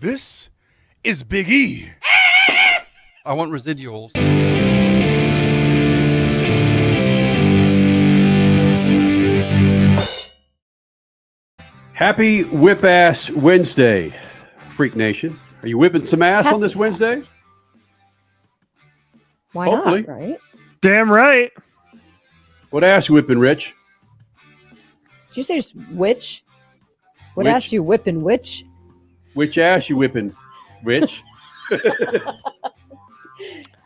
This is Big E. I want residuals. Happy Whip Ass Wednesday, Freak Nation. Are you whipping some ass on this Wednesday? Why Hopefully. not, right? Damn right. What ass you whipping, Rich? Did you say just which? What Which? ass you whipping which? Which ass you whipping, Rich?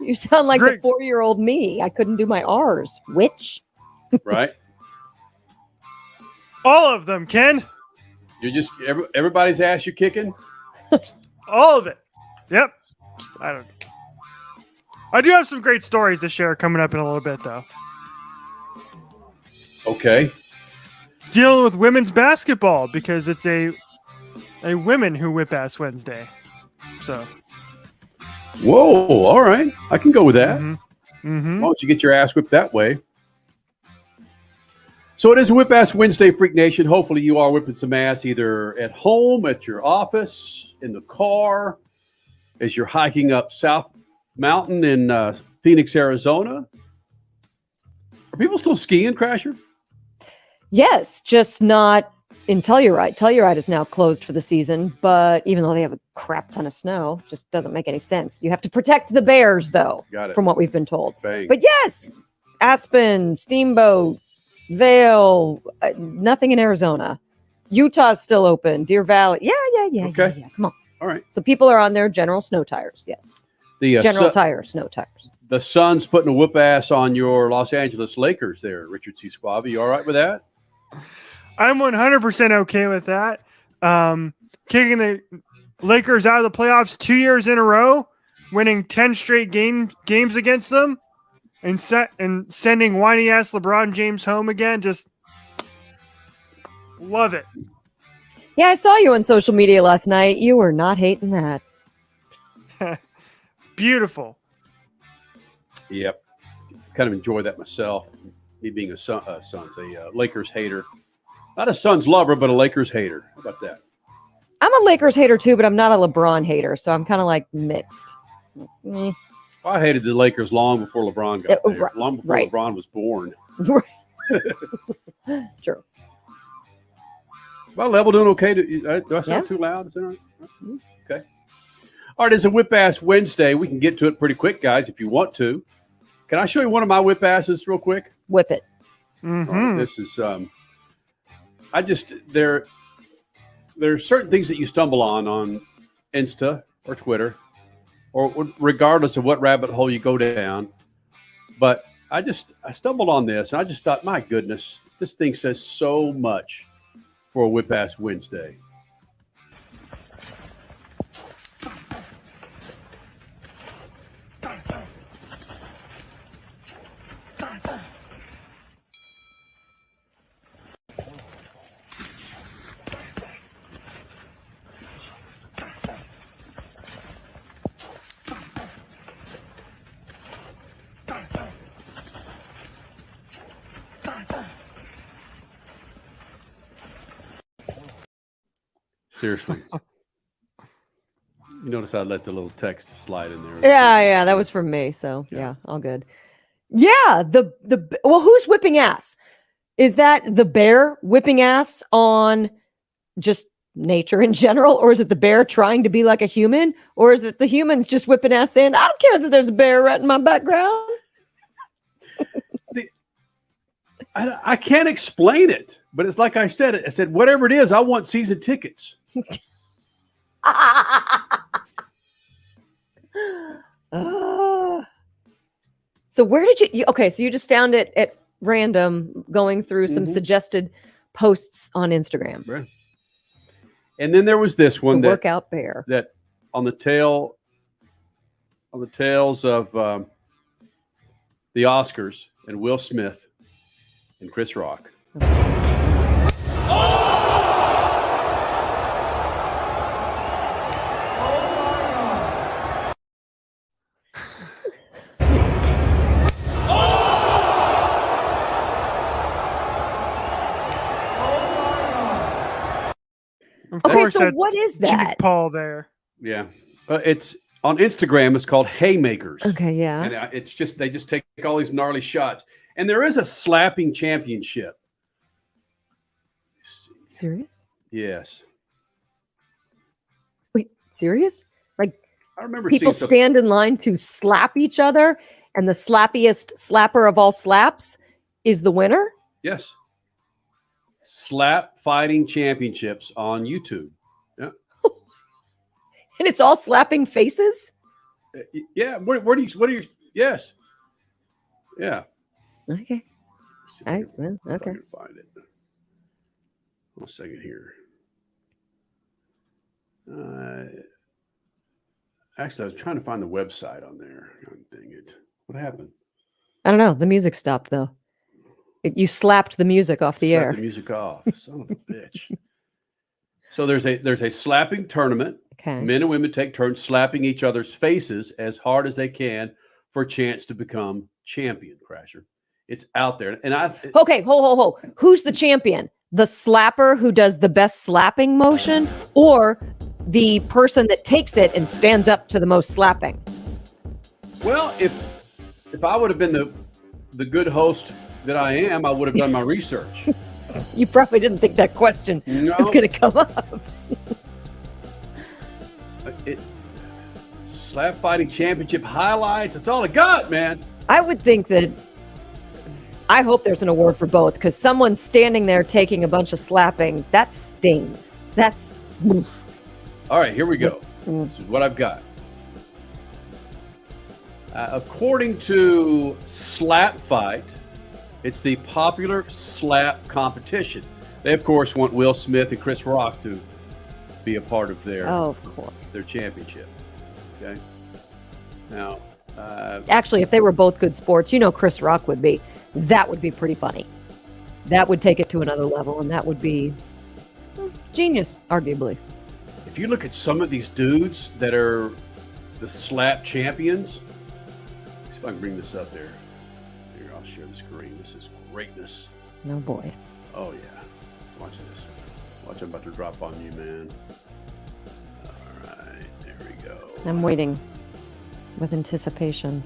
You sound like Great. the 4-year-old me. I couldn't do my R's. Which? Right? All of them, Ken. You're just everybody's ass you kicking? All of it. Yep. I do have some great stories to share coming up in a little bit, though. Okay. Dealing with women's basketball because it's a women who whip ass Wednesday. So. Whoa, all right. I can go with that. Mm-hmm. Why don't you get your ass whipped that way? So it is Whip Ass Wednesday, Freak Nation. Hopefully you are whipping some ass either at home, at your office, in the car, as you're hiking up South Mountain in Phoenix, Arizona. Are people still skiing, Crasher? Yes, just not in Telluride. Telluride is now closed for the season, but even though they have a crap ton of snow, just doesn't make any sense. You have to protect the bears, though, Got it. from what we've been told. Bang. But yes, Aspen, Steamboat, Vail, nothing in Arizona. Utah's still open. Deer Valley. Yeah. Okay. Yeah. Come on. All right. So people are on their general snow tires. Yes. The General tire, snow tires. The Sun's putting a whoop ass on your Los Angeles Lakers there, Richard C. Suave. You all right with that? I'm 100% okay with that. Kicking the Lakers out of the playoffs 2 years in a row, winning 10 straight games against them, and sending whiny ass LeBron James home again. Just love it. Yeah, I saw you on social media last night. You were not hating that. Beautiful. Yep. Kind of enjoy that myself. Me being a Lakers hater. Not a Suns lover, but a Lakers hater. How about that? I'm a Lakers hater too, but I'm not a LeBron hater, so I'm kind of like mixed. Eh. I hated the Lakers long before LeBron got there. Right, Long before right. LeBron was born. True. My level doing okay? Do I sound too loud? Is that all right? Okay. All right, it's a Whip Ass Wednesday. We can get to it pretty quick, guys, if you want to. Can I show you one of my whip asses real quick? Whip it. Mm-hmm. All right, this is there are certain things that you stumble on Insta or Twitter, or regardless of what rabbit hole you go down. But I stumbled on this, and I just thought, my goodness, this thing says so much for a Whip Ass Wednesday. Seriously. You notice I let the little text slide in there. Yeah, that was from me. So yeah, all good. Yeah, well, who's whipping ass? Is that the bear whipping ass on just nature in general, or is it the bear trying to be like a human, or is it the humans just whipping ass saying, "I don't care that there's a bear right in my background"? I can't explain it, but it's like I said. I said, whatever it is, I want season tickets. So where did you okay, so you just found it at random going through some suggested posts on Instagram. Right. And then there was this one, the workout bear, that on the tails of the Oscars, and Will Smith and Chris Rock. Of Okay, course, so that's what is Jake that? Paul there. Yeah. It's on Instagram. It's called Haymakers. Okay, yeah. And it's just they just take all these gnarly shots. And there is a slapping championship. Serious? Yes. Wait, serious? Like I remember people seeing stand in line to slap each other, and the slappiest slapper of all slaps is the winner? Yes. Slap fighting championships on YouTube. Yeah. And it's all slapping faces? Yeah. What do you, yes. Yeah. Okay. Okay. Okay. I can find it. 1 second here. Actually, I was trying to find the website on there. Oh, dang it. What happened? I don't know. The music stopped though. You slapped the music off the Slapped air. the music off. Son of a bitch. So there's a slapping tournament. Okay. Men and women take turns slapping each other's faces as hard as they can for a chance to become champion, Crasher. It's out there. And Okay, ho. Who's the champion? The slapper who does the best slapping motion, or the person that takes it and stands up to the most slapping? well, if I would have been the good host that I am, I would have done my research. You probably didn't think that question No. was going to come up. Slap fighting championship highlights. That's all I got, man. I would think that I hope there's an award for both, because someone standing there taking a bunch of slapping, that stings. That's All right, here we go. That's- This is what I've got. According to Slapfight, it's the popular slap competition. They, of course, want Will Smith and Chris Rock to be a part of their of course. their championship. Okay. Now, Actually, if they were both good sports, Chris Rock would be. That would be pretty funny. That would take it to another level, and that would be genius, arguably. if you look at some of these dudes that are the slap champions, see if I can bring this up there. Here, I'll share the screen. This is greatness. Oh boy. Oh, yeah. Watch this. Watch, I'm about to drop on you, man. All right, there we go. I'm waiting with anticipation.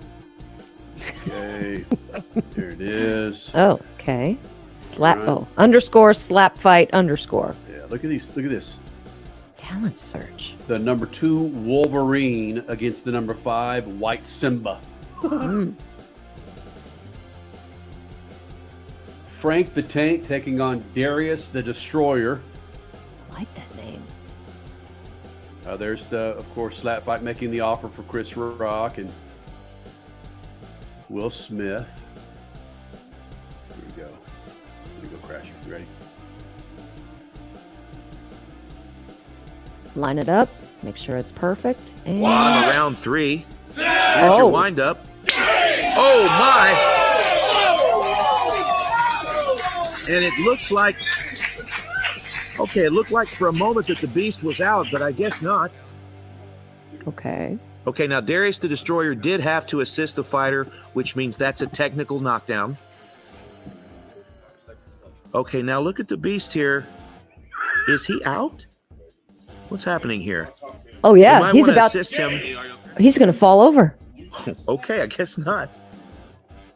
Okay, there it is. Oh, okay. Slap. Right. Oh, underscore slap fight underscore. Yeah, look at these. Look at this. Talent search. The number 2 Wolverine against the number 5 White Simba. Frank the Tank taking on Darius the Destroyer. I like that name. There's the, of course, Slapfight making the offer for Chris Rock and Will Smith. Here we go. Here we go, Crasher. You ready? Line it up. Make sure it's perfect. And On round 3. Here's your wind up. Oh my! And it looks like, okay, it looked like for a moment that the Beast was out, but I guess not. okay. Okay, now Darius the Destroyer did have to assist the fighter, which means that's a technical knockdown. Okay, now look at the Beast here. Is he out? What's happening here? Oh You yeah, might he's wanna about. assist him. He's going to fall over. Okay, I guess not.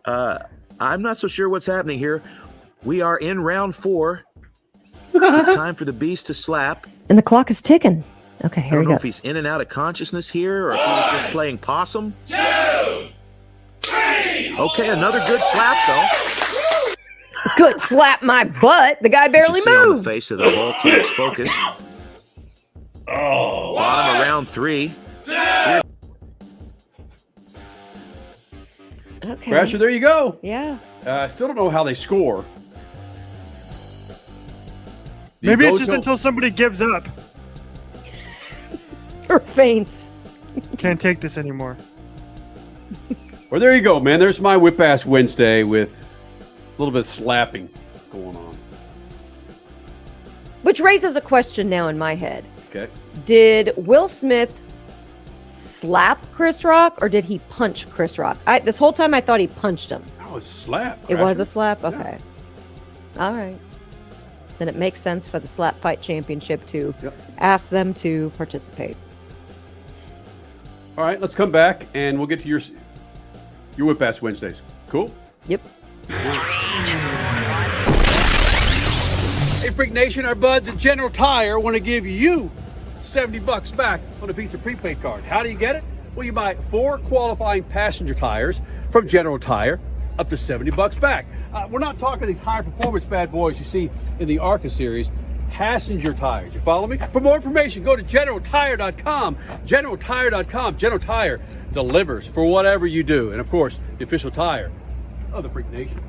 I'm not so sure what's happening here. We are in round 4. It's time for the Beast to slap. And the clock is ticking. Okay, I here don't he know goes. if he's in and out of consciousness here or if he was just playing possum. 2, 3. Okay, another good slap though. Good slap my butt. The guy You barely can see on the moved. face of the Hulk he was focused. Bottom of round 3. Okay. Crasher, there you go. Yeah. I still don't know how they score. Do you Maybe it's go just till- until somebody gives up. Or faints. Can't take this anymore. Well, there you go, man. There's my Whip Ass Wednesday with a little bit of slapping going on. Which raises a question now in my head. Okay. Did Will Smith slap Chris Rock, or did he punch Chris Rock? This whole time I thought he punched him. Oh, it's slap. It was Crasher. a slap? Okay. All right. Then it makes sense for the Slapfight Championship to Yep. ask them to participate. All right, let's come back and we'll get to your Whip Ass Wednesdays. Cool? Yep. Hey, Freak Nation, our buds at General Tire want to give you $70 back on a Visa prepaid card. How do you get it? Well, you buy 4 qualifying passenger tires from General Tire, up to $70 back. We're not talking these high-performance bad boys you see in the ARCA series. Passenger tires. You follow me? For more information, go to GeneralTire.com. GeneralTire.com. General Tire delivers for whatever you do. And, of course, the official tire of the Freak Nation.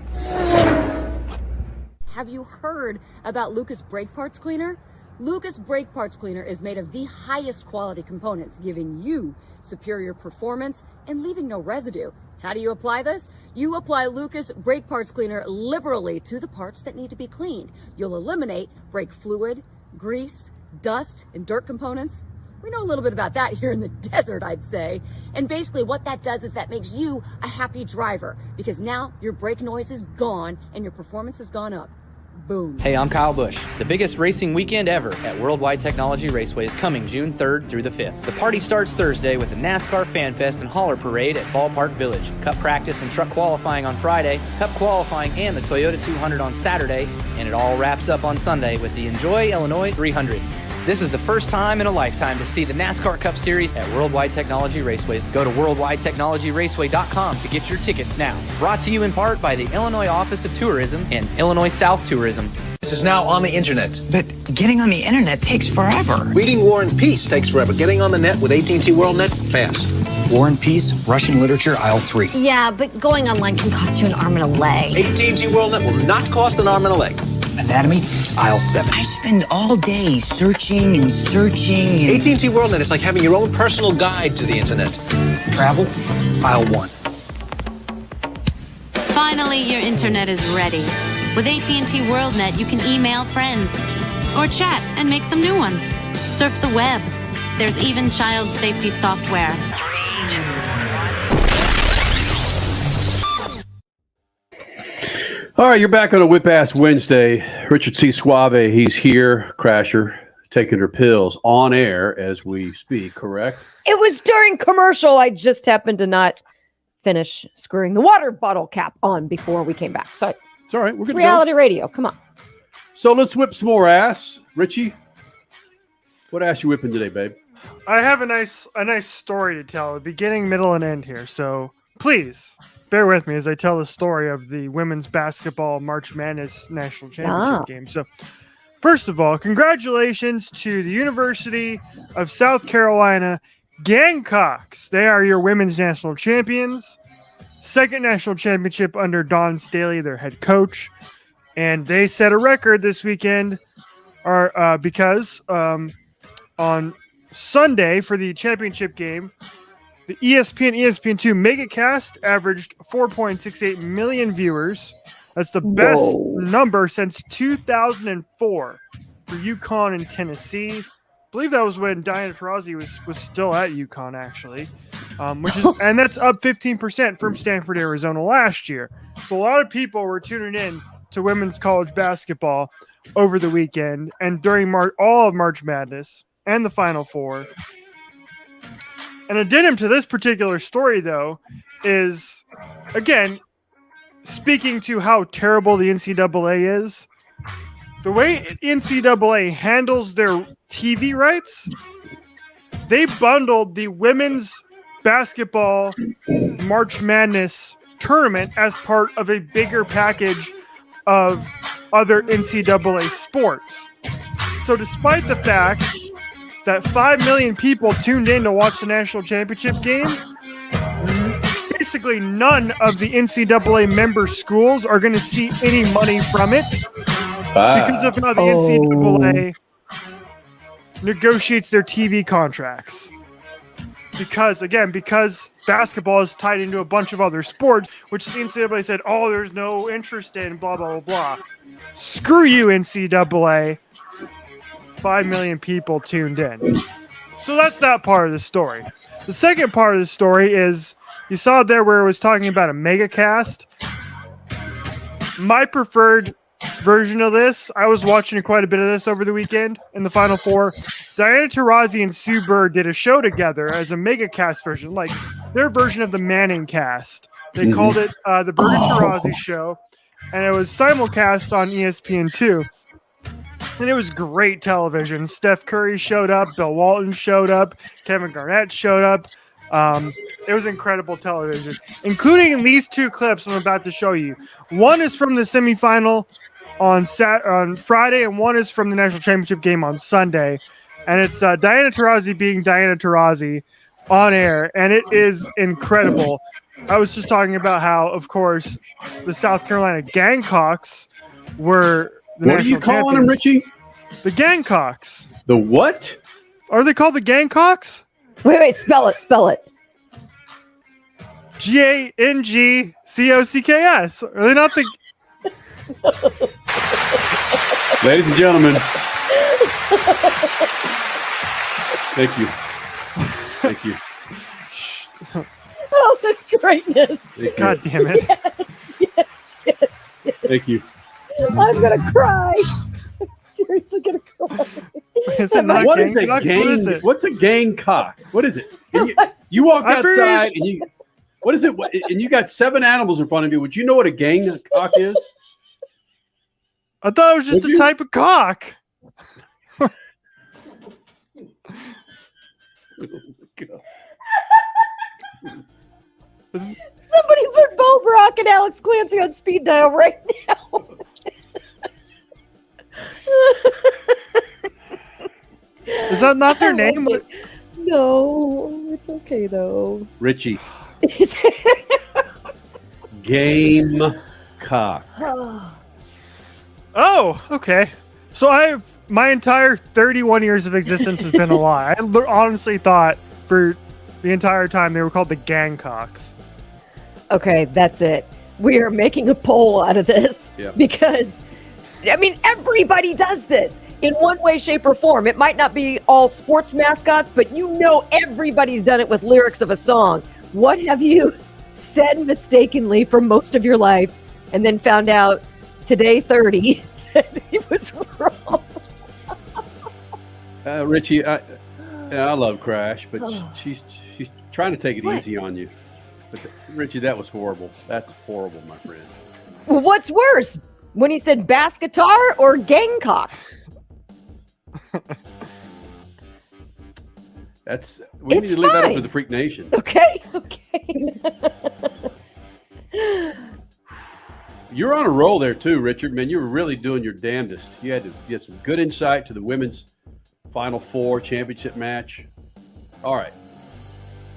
Have you heard about Lucas Brake Parts Cleaner? Lucas Brake Parts Cleaner is made of the highest quality components, giving you superior performance and leaving no residue. How do you apply this? You apply Lucas Brake Parts Cleaner liberally to the parts that need to be cleaned. You'll eliminate brake fluid, grease, dust, and dirt components. We know a little bit about that here in the desert, I'd say. And basically what that does is that makes you a happy driver, because now your brake noise is gone and your performance has gone up. Boom. Hey, I'm Kyle Busch. The biggest racing weekend ever at Worldwide Technology Raceway is coming June 3rd through the 5th. The party starts Thursday with the NASCAR Fan Fest and Hauler Parade at Ballpark Village. Cup practice and truck qualifying on Friday, Cup qualifying and the Toyota 200 on Saturday, and it all wraps up on Sunday with the Enjoy Illinois 300. This is the first time in a lifetime to see the NASCAR Cup Series at Worldwide Technology Raceway. Go to worldwidetechnologyraceway.com to get your tickets now. Brought to you in part by the Illinois Office of Tourism and Illinois South Tourism. This is now on the internet. But getting on the internet takes forever. Reading War and Peace takes forever. Getting on the net with AT&T WorldNet, fast. War and Peace, Russian literature, aisle 3. Yeah, but going online can cost you an arm and a leg. AT&T WorldNet will not cost an arm and a leg. Anatomy, aisle 7. I spend all day searching and searching. And AT&T WorldNet is like having your own personal guide to the internet. Travel, aisle 1. Finally, your internet is ready. With AT&T WorldNet, you can email friends or chat and make some new ones. Surf the web. There's even child safety software. All right, you're back on a Whip Ass Wednesday. Richard C. Suave, he's here, Crasher, taking her pills on air as we speak, correct? It was during commercial. I just happened to not finish screwing the water bottle cap on before we came back. So It's all right. We're it's good. reality radio. Come on. So let's whip some more ass. Richie, what ass you whipping today, babe? I have a nice story to tell, beginning, middle, and end here. So please bear with me as I tell the story of the women's basketball March Madness National Championship game. So first of all, congratulations to the University of South Carolina Gamecocks. They are your women's national champions. Second national championship under Dawn Staley, their head coach. And they set a record this weekend because on Sunday for the championship game, the ESPN2 MegaCast averaged 4.68 million viewers. That's the best number since 2004 for UConn and Tennessee. I believe that was when Diana Taurasi was still at UConn, actually, and that's up 15% from Stanford, Arizona last year. So a lot of people were tuning in to women's college basketball over the weekend and during all of March Madness and the Final Four. An addendum to this particular story, though, is, again, speaking to how terrible the NCAA is. The way NCAA handles their TV rights, they bundled the women's basketball March Madness tournament as part of a bigger package of other NCAA sports. So despite the fact that 5 million people tuned in to watch the national championship game, basically none of the NCAA member schools are going to see any money from it because of how the NCAA negotiates their TV contracts. Because basketball is tied into a bunch of other sports, which the NCAA said, there's no interest in, blah, blah, blah, blah. Screw you, NCAA. 5 million people tuned in. So that's that part of the story. The second part of the story is, you saw there where it was talking about a mega cast. My preferred version of this. I was watching quite a bit of this over the weekend in the Final Four. Diana Taurasi and Sue Bird did a show together as a mega cast version, like their version of the Manning cast. They called it the Bird and Taurasi show, and it was simulcast on ESPN2. And it was great television. Steph Curry showed up, Bill Walton showed up, Kevin Garnett showed up. It was incredible television, including these two clips I'm about to show you. One is from the semifinal on Friday, and one is from the national championship game on Sunday. And it's Diana Taurasi being Diana Taurasi on air, and it is incredible. I was just talking about how, of course, the South Carolina Gamecocks were the What are you calling them, Richie? The Gamecocks. The what? Are they called the Gamecocks? Wait, spell it. Gangcocks. Are they not the... Ladies and gentlemen. Thank you. Thank you. Oh, that's greatness. God damn it. Yes. Thank you. I'm going to cry. I'm seriously going to cry. Is it not What is a Gamecocks? gang? What is it? What's a Gamecock? What is it? You walk outside and you. What is it? And you got 7 animals in front of you. Would you know what a Gamecock is? I thought it was just a type of cock. Somebody put Bo Brock and Alex Clancy on speed dial right now. Is that not their name? No, it's okay though. Richie. Gamecock. Oh, okay. So my entire 31 years of existence has been a lie. I honestly thought for the entire time they were called the Gamecocks. Okay, that's it. We are making a poll out of this because, I mean, everybody does this in one way, shape, or form. It might not be all sports mascots, but you know everybody's done it with lyrics of a song. What have you said mistakenly for most of your life and then found out today 30 that it was wrong? Richie, I love Crash, but she's trying to take it easy on you. But Richie, that was horrible. That's horrible, my friend. Well, what's worse, when he said bass guitar or Gamecocks? We need to leave that up to the Freak Nation. Okay. You're on a roll there too, Richard. Man, you were really doing your damnedest. You had some good insight to the women's Final Four championship match. All right.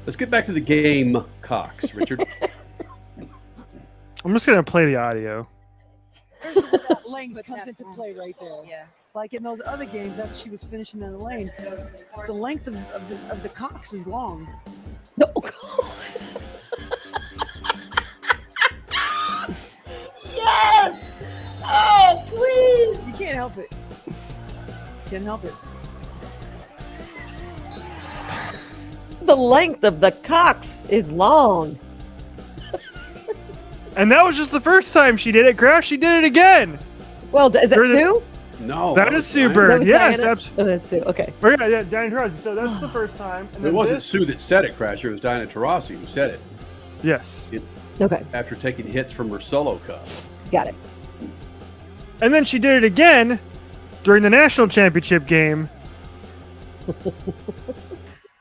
Let's get back to the Gamecocks, Richard. I'm just going to play the audio. There's where that length comes into play right there. Yeah. Like in those other games, that's she was finishing in the lane. The length of the cocks is long. No. Yes! Oh, please! You can't help it. Can't help it. The length of the cocks is long. And that was just the first time she did it, Crash. She did it again. Well, is that Sue? No. That is Sue Bird. Yes, absolutely. Oh, that's Sue. Okay. Oh, yeah, Diana Taurasi. So that's the first time. And it wasn't Sue that said it, Crasher. It was Diana Taurasi who said it. Yes. Okay. After taking hits from her solo cup. Got it. And then she did it again during the national championship game.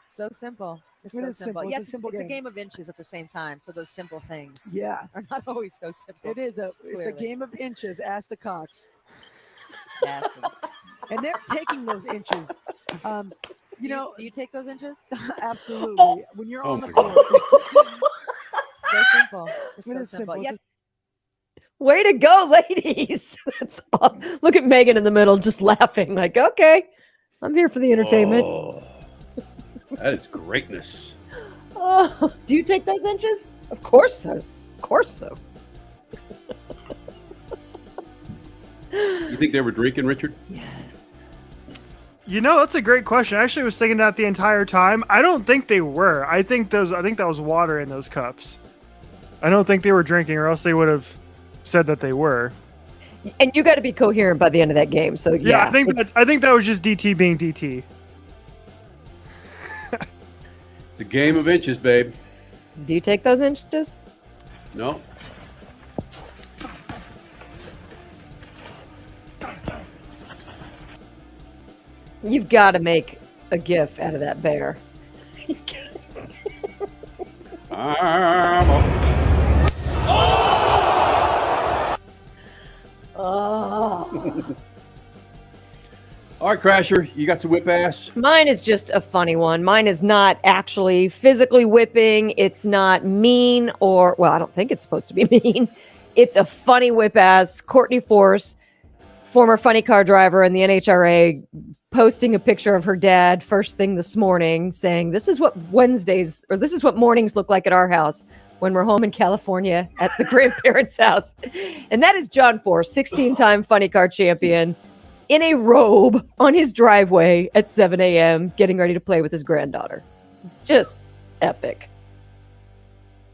So simple. It's It so is simple. simple. Yeah, It's a simple it's a game. game of inches at the same time. So those simple things are not always so simple. It is it's a clearly. game of inches. Ask the cocks. Ask them. And they're taking those inches. You know, do you take those inches? Absolutely. When you're on the court. So simple. It's It so is simple. simple. Yes. Way to go, ladies. That's awesome. Look at Megan in the middle just laughing like, okay, I'm here for the entertainment. Oh, that is greatness. Oh, do you take those inches? Of course so. Of course so. You think they were drinking, Richard? Yes. You know, that's a great question. I actually was thinking that the entire time. I don't think they were. I think that was water in those cups. I don't think they were drinking, or else they would have said that they were. And you got to be coherent by the end of that game. So yeah, I think that was just DT being DT. It's a game of inches, babe. Do you take those inches? No. You've got to make a GIF out of that bear. Oh. All right, Crasher, you got some whip ass? Mine is just a funny one. Mine is not actually physically whipping. It's not mean or, well, I don't think it's supposed to be mean. It's a funny whip ass. Courtney Force, former funny car driver in the NHRA, posting a picture of her dad first thing this morning saying, this is what Wednesdays, or this is what mornings look like at our house when we're home in California at the grandparents' house. And that is John Force, 16-time funny car champion, in a robe on his driveway at 7 a.m. getting ready to play with his granddaughter. Just epic.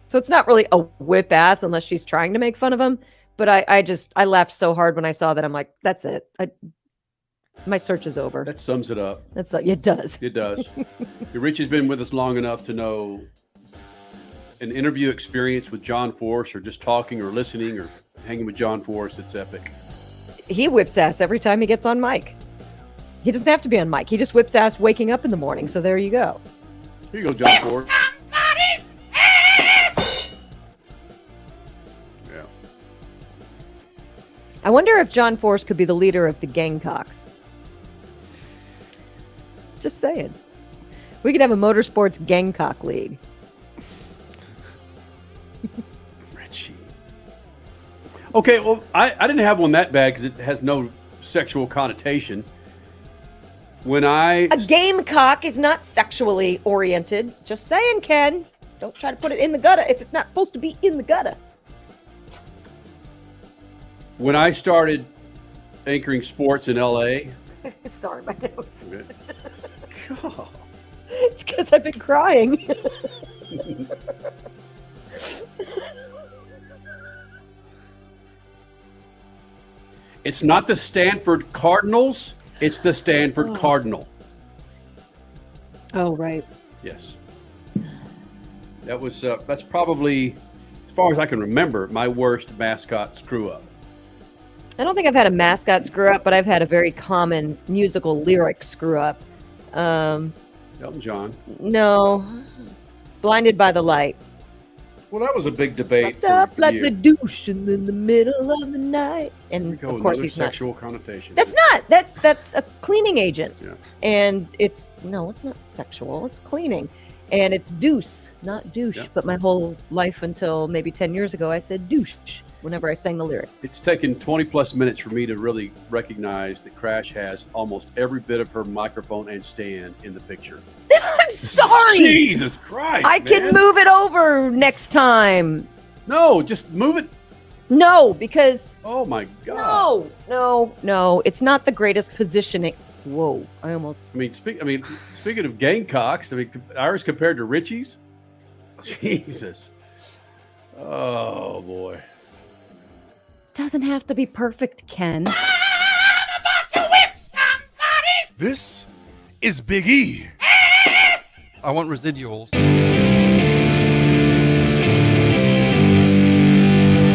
So it's not really a whip ass unless she's trying to make fun of him. But I laughed so hard when I saw that. I'm like, that's it. My search is over. That sums it up. It does. It does. Richie's been with us long enough to know an interview experience with John Force, or just talking or listening or hanging with John Force. It's epic. He whips ass every time he gets on mic. He doesn't have to be on mic. He just whips ass waking up in the morning. So there you go. Here you go, John Force. Yeah. I wonder if John Force could be the leader of the Gamecocks. Just saying. We could have a motorsports Gamecock league. Richie. Okay, well, I didn't have one that bad because it has no sexual connotation. A Gamecock is not sexually oriented. Just saying, Ken. Don't try to put it in the gutter if it's not supposed to be in the gutter. When I started anchoring sports in L.A. Sorry, my nose. God. It's because I've been crying. It's not the Stanford Cardinals. It's the Stanford Cardinal. Oh, right. Yes. That was, that's probably, as far as I can remember, my worst mascot screw-up. I don't think I've had a mascot screw-up, but I've had a very common musical lyric screw-up. Elton John. No. Blinded by the Light. Well, that was a big debate. Fucked up like the douche in the middle of the night. And of course he's sexual connotation. That's not. That's a cleaning agent. Yeah. And it's not sexual. It's cleaning. And it's deuce, not douche. Yeah. But my whole life until maybe 10 years ago, I said douche whenever I sang the lyrics. It's taken 20 plus minutes for me to really recognize that Crash has almost every bit of her microphone and stand in the picture. I'm sorry. Jesus Christ. I can move it over next time. No, just move it. No, because. Oh my God. No. It's not the greatest positioning. Whoa, I almost. Speaking of Gamecocks, ours compared to Richie's. Jesus. Oh boy. Doesn't have to be perfect, Ken. This is Big E. I want residuals.